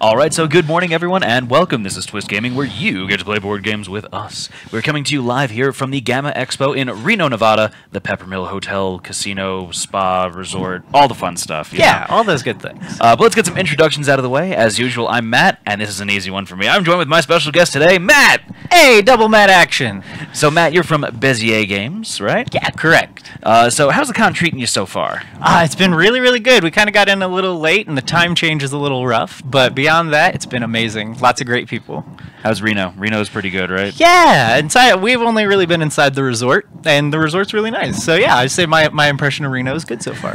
Alright, so good morning everyone, and welcome. This is Twist Gaming, where you get to play board games with us. We're coming to you live here from the GAMA Expo in Reno, Nevada, the Peppermill Hotel, Casino, Spa, Resort, all the fun stuff. Yeah, all those good things. But let's get some introductions out of the way. As usual, I'm Matt, and this is an easy one for me. I'm joined with my special guest today, Matt! Hey, double Matt action! So Matt, you're from Bézier Games, right? Yeah, correct. So how's the con treating you so far? It's been really, really good. We kind of got in a little late, and the time change is a little rough, but beyond that, it's been amazing. Lots of great people. How's Reno? Reno's pretty good, right? Yeah, inside we've only really been inside the resort, and the resort's really nice. So yeah, I'd say my impression of Reno is good so far.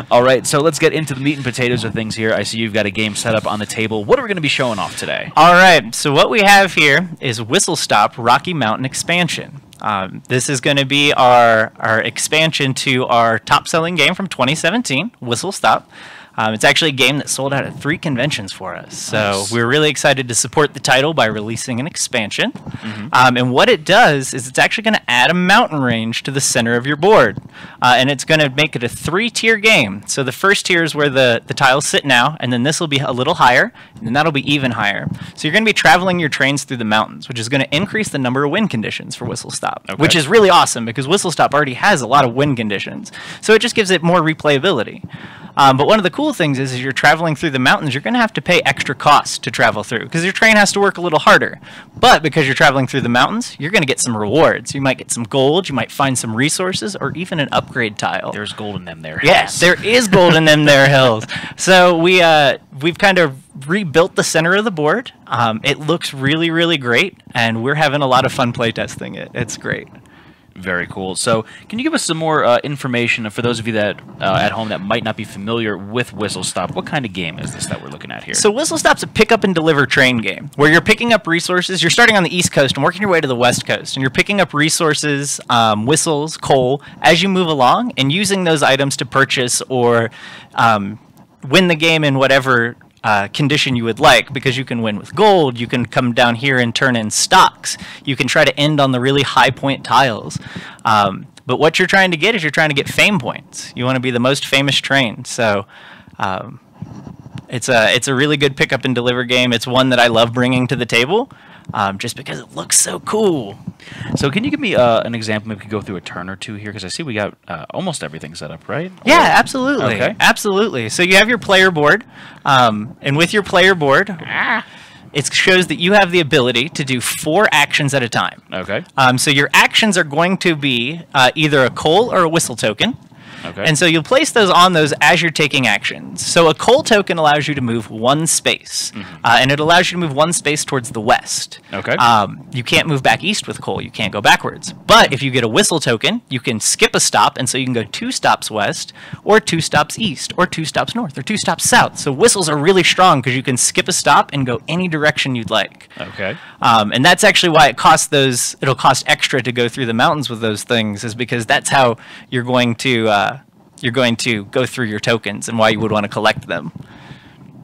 All right, so let's get into the meat and potatoes of things here. I see you've got a game set up on the table. What are we going to be showing off today? All right, so what we have here is Whistle Stop Rocky Mountain Expansion. This is going to be our expansion to our top-selling game from 2017, Whistle Stop. It's actually a game that sold out at 3 conventions for us, so nice. We're really excited to support the title by releasing an expansion. Mm-hmm. And what it does is it's actually going to add a mountain range to the center of your board, and it's going to make it a 3-tier game. So the first tier is where the tiles sit now, and then this will be a little higher, and then that'll be even higher. So you're going to be traveling your trains through the mountains, which is going to increase the number of wind conditions for Whistle Stop, which is really awesome because Whistle Stop already has a lot of wind conditions. So it just gives it more replayability. But one of the cool things is, as you're traveling through the mountains, you're going to have to pay extra costs to travel through because your train has to work a little harder. But because you're traveling through the mountains, you're going to get some rewards. You might get some gold, you might find some resources, or even an upgrade tile. There's gold in them there hills. Yes, there is gold in them there hills. So we've kind of rebuilt the center of the board. It looks really, really great, and we're having a lot of fun playtesting it. It's great. Very cool. So, can you give us some more information for those of you that at home that might not be familiar with Whistle Stop? What kind of game is this that we're looking at here? So, Whistle Stop's a pick up and deliver train game where you're picking up resources. You're starting on the East Coast and working your way to the West Coast, and you're picking up resources, whistles, coal as you move along, and using those items to purchase or win the game in whatever condition you would like, because you can win with gold, you can come down here and turn in stocks, you can try to end on the really high point tiles. But what you're trying to get is you're trying to get fame points. You want to be the most famous train. So it's a really good pick up and deliver game. It's one that I love bringing to the table just because it looks so cool. So can you give me an example? Maybe we could go through a turn or two here, because I see we got almost everything set up, right? Yeah, absolutely. Okay. Absolutely. So you have your player board, and with your player board, it shows that you have the ability to do 4 actions at a time. Okay. So your actions are going to be either a coal or a whistle token. Okay. And so you'll place those on those as you're taking actions. So a coal token allows you to move 1 space, and it allows you to move 1 space towards the west. Okay. You can't move back east with coal. You can't go backwards. But if you get a whistle token, you can skip a stop, and so you can go 2 stops west, or 2 stops east, or 2 stops north, or 2 stops south. So whistles are really strong because you can skip a stop and go any direction you'd like. Okay. And that's actually why it'll cost extra to go through the mountains with those things, is because that's how you're going to go through your tokens and why you would want to collect them.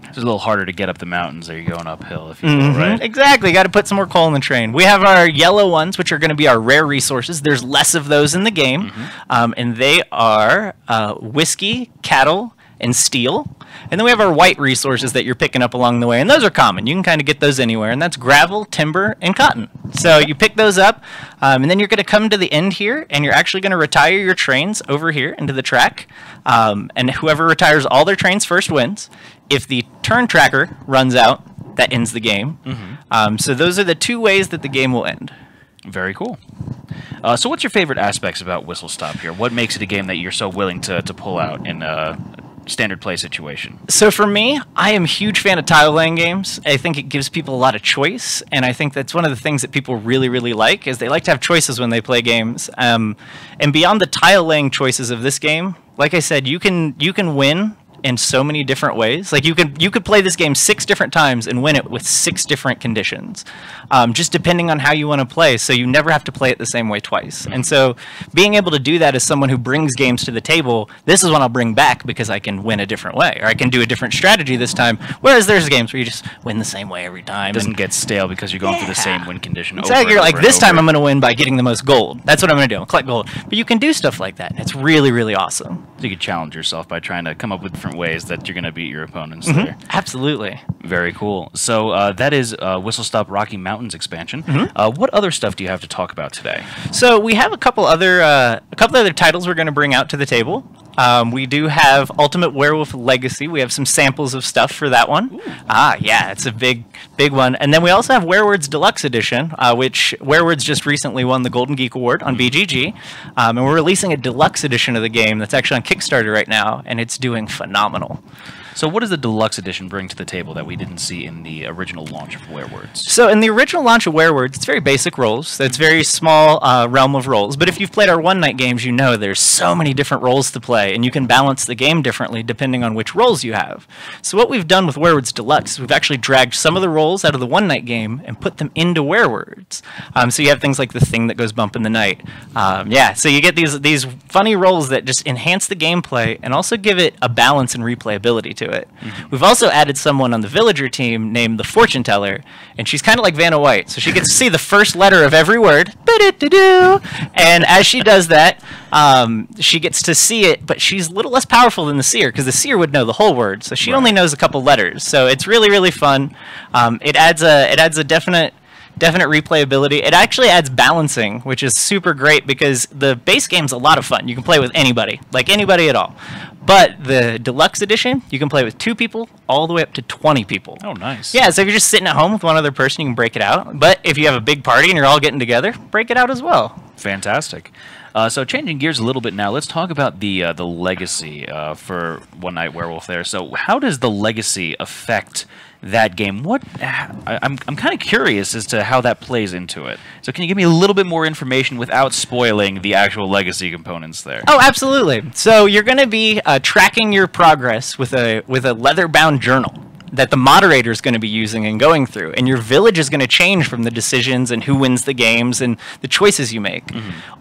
It's a little harder to get up the mountains there. You're going uphill, if you will, right? Exactly. Got to put some more coal in the train. We have our yellow ones, which are going to be our rare resources. There's less of those in the game, and they are whiskey, cattle, and steel. And then we have our white resources that you're picking up along the way, and those are common. You can kind of get those anywhere, and that's gravel, timber, and cotton. So you pick those up, and then you're going to come to the end here, and you're actually going to retire your trains over here into the track, and whoever retires all their trains first wins. If the turn tracker runs out, that ends the game. So those are the 2 ways that the game will end. Very cool. So what's your favorite aspects about Whistle Stop here? What makes it a game that you're so willing to pull out in a standard play situation? So for me, I am a huge fan of tile laying games. I think it gives people a lot of choice, and I think that's one of the things that people really, really like, is they like to have choices when they play games. And beyond the tile laying choices of this game, like I said, you can win in so many different ways. Like you could play this game 6 different times and win it with 6 different conditions, just depending on how you want to play. So you never have to play it the same way twice. And so being able to do that as someone who brings games to the table, this is one I'll bring back because I can win a different way, or I can do a different strategy this time. Whereas there's games where you just win the same way every time. It doesn't get stale because you're going through the same win condition over Exactly. and over Like and this over. time I'm going to win by getting the most gold. That's what I'm going to do. I'll collect gold. But you can do stuff like that, and it's really, really awesome. So you could challenge yourself by trying to come up with different different ways that you're going to beat your opponents there. Absolutely. Very cool. So that is Whistle Stop Rocky Mountains expansion. What other stuff do you have to talk about today? So we have a couple other titles we're going to bring out to the table. We do have Ultimate Werewolf Legacy. We have some samples of stuff for that one. Ooh. Yeah, it's a big one. And then we also have Werewords Deluxe Edition, which Werewords just recently won the Golden Geek Award on BGG. And we're releasing a deluxe edition of the game that's actually on Kickstarter right now, and it's doing phenomenal. So what does the deluxe edition bring to the table that we didn't see in the original launch of Werewords? So in the original launch of Werewords, it's very basic roles. It's very small realm of roles. But if you've played our one-night games, you know there's so many different roles to play, and you can balance the game differently depending on which roles you have. So what we've done with Werewords Deluxe is we've actually dragged some of the roles out of the one-night game and put them into Werewords. So you have things like the thing that goes bump in the night. Yeah, so you get these funny roles that just enhance the gameplay and also give it a balance and replayability to it. We've also added someone on the villager team named the Fortune Teller, and she's kind of like Vanna White, so she gets to see the first letter of every word, and as she does that, she gets to see it, but she's a little less powerful than the seer, because the seer would know the whole word, so she only knows a couple letters. So it's really, really fun. It adds a definite replayability. It actually adds balancing, which is super great because the base game's a lot of fun. You can play with anybody, like anybody at all. But the deluxe edition, you can play with 2 people all the way up to 20 people. Oh, nice. Yeah, so if you're just sitting at home with one other person, you can break it out. But if you have a big party and you're all getting together, break it out as well. Fantastic. So changing gears a little bit now, let's talk about the legacy for One Night Werewolf there. So how does the legacy affect that game? I'm kind of curious as to how that plays into it. So can you give me a little bit more information without spoiling the actual legacy components there? Oh, absolutely. So you're going to be tracking your progress with a leather-bound journal that the moderator is going to be using and going through, and your village is going to change from the decisions and who wins the games and the choices you make.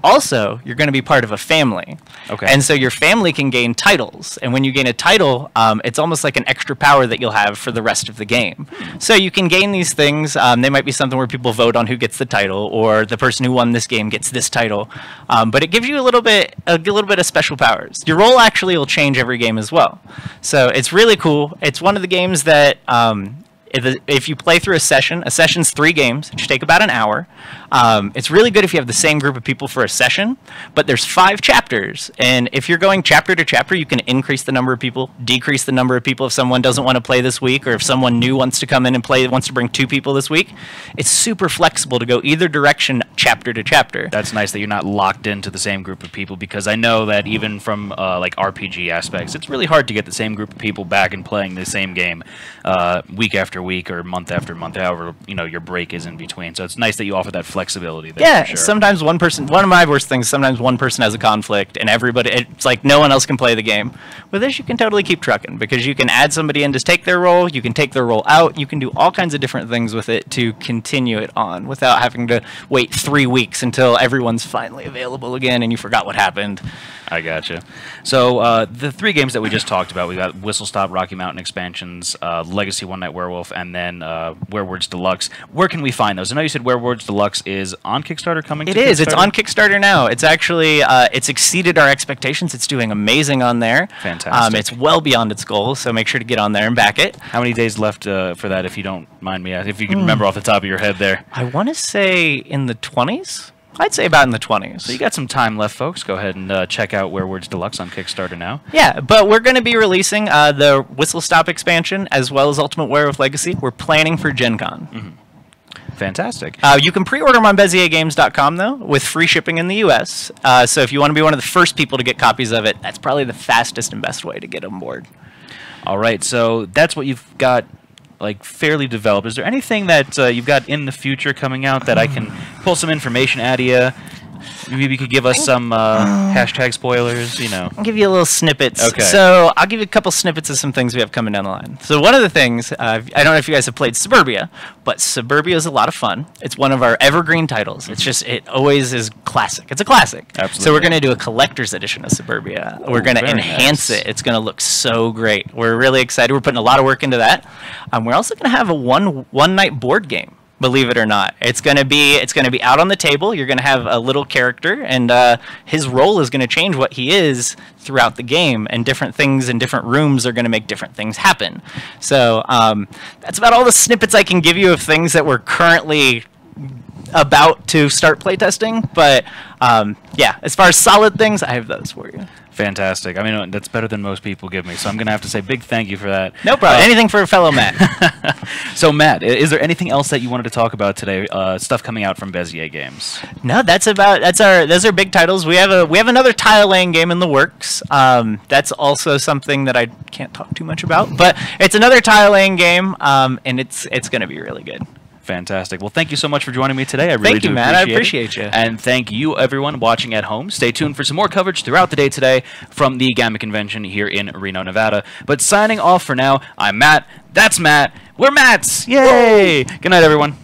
Also, you're going to be part of a family. Okay. And so your family can gain titles, and when you gain a title, it's almost like an extra power that you'll have for the rest of the game. So you can gain these things. They might be something where people vote on who gets the title, or the person who won this game gets this title. But it gives you a little bit of special powers. Your role actually will change every game as well. So it's really cool. It's one of the games that if you play through a session's 3 games, which take about an hour. It's really good if you have the same group of people for a session, but there's 5 chapters, and if you're going chapter to chapter, you can increase the number of people, decrease the number of people if someone doesn't want to play this week, or if someone new wants to come in and play, wants to bring 2 people this week. It's super flexible to go either direction chapter to chapter. That's nice that you're not locked into the same group of people, because I know that even from like RPG aspects, it's really hard to get the same group of people back and playing the same game week after week or month after month, however your break is in between. So it's nice that you offer that flexibility there. Yeah, sure. Sometimes one of my worst things, sometimes one person has a conflict and it's like no one else can play the game. With this, you can totally keep trucking, because you can add somebody in to take their role, you can take their role out, you can do all kinds of different things with it to continue it on without having to wait 3 weeks until everyone's finally available again and you forgot what happened. I gotcha. So the 3 games that we just talked about, we got Whistle Stop Rocky Mountain expansions, Legacy One Night Werewolf, and then Werewords Deluxe. Where can we find those? I know you said Werewords Deluxe is on Kickstarter coming to Kickstarter? It is. It's on Kickstarter now. It's actually, it's exceeded our expectations. It's doing amazing on there. Fantastic. It's well beyond its goal, so make sure to get on there and back it. How many days left for that, if you don't mind me asking, if you can remember off the top of your head there? I want to say in the 20s. I'd say about in the 20s. So you got some time left, folks. Go ahead and check out Werewords Deluxe on Kickstarter now. Yeah, but we're going to be releasing the Whistle Stop expansion as well as Ultimate Werewolf Legacy. We're planning for Gen Con. Fantastic. You can pre-order them on BézierGames.com, though, with free shipping in the U.S. So if you want to be one of the first people to get copies of it, that's probably the fastest and best way to get on board. All right, so that's what you've got like fairly developed. Is there anything that you've got in the future coming out that I can pull some information out of you? Maybe you could give us some hashtag spoilers, I'll give you a little snippets. Okay. So I'll give you a couple snippets of some things we have coming down the line. So one of the things, I don't know if you guys have played Suburbia, but Suburbia is a lot of fun. It's one of our evergreen titles. It's just, it always is classic. It's a classic. Absolutely. So we're going to do a collector's edition of Suburbia. We're going to enhance it. It's going to look so great. We're really excited. We're putting a lot of work into that. We're also going to have a one-night board game believe it or not. It's gonna be out on the table. You're gonna have a little character, and his role is gonna change what he is throughout the game, and different things in different rooms are gonna make different things happen. So that's about all the snippets I can give you of things that we're currently about to start playtesting. But yeah, as far as solid things, I have those for you. Fantastic. I mean, that's better than most people give me, so I'm going to have to say big thank you for that. No problem. Anything for a fellow Matt. So, Matt, is there anything else that you wanted to talk about today? Stuff coming out from Bézier Games. No, those are big titles. We have another tile laying game in the works. That's also something that I can't talk too much about, but it's another tile laying game, and it's going to be really good. Fantastic. Well, thank you so much for joining me today. I really Thank you, Matt. I appreciate you. And thank you, everyone watching at home. Stay tuned for some more coverage throughout the day today from the GAMA convention here in Reno, Nevada. But signing off for now, I'm Matt. That's Matt. We're Matts. Yay! Good night, everyone.